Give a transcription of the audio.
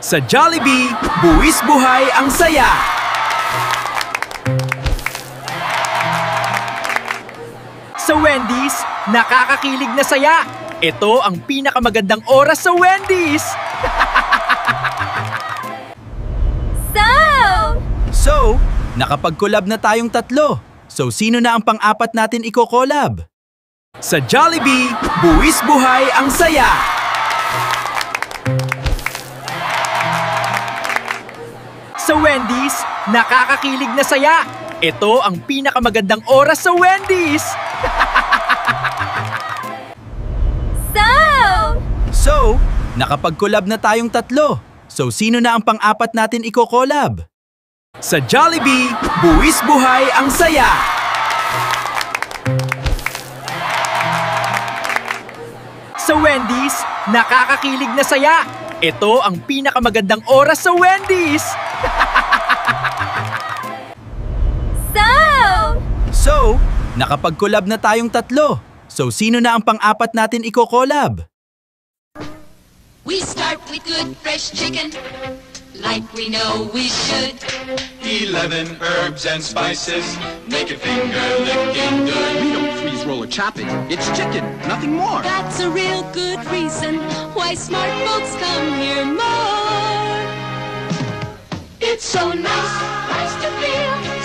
Sa Jollibee, buwis buhay ang saya! Sa Wendy's, nakakakilig na saya! Ito ang pinakamagandang oras sa Wendy's! So, nakapag-collab na tayong tatlo. So, sino na ang pang-apat natin iko-collab? Sa Jollibee, buwis buhay ang saya! Sa Wendy's, nakakakilig na saya! Ito ang pinakamagandang oras sa Wendy's! So, nakapag-collab na tayong tatlo. So, sino na ang pang-apat natin iko-collab? Sa Jollibee, buwis buhay ang saya! Sa Wendy's, nakakakilig na saya! Ito ang pinakamagandang oras sa Wendy's! So, nakapag-collab na tayong tatlo. So, sino na ang pang-apat natin iko-collab? We start with good fresh chicken, like we know we should. 11 herbs and spices, make it finger-licking good. We don't freeze roll or chop it. It's chicken, nothing more. That's a real good reason why smart folks come here more. It's so nice to feel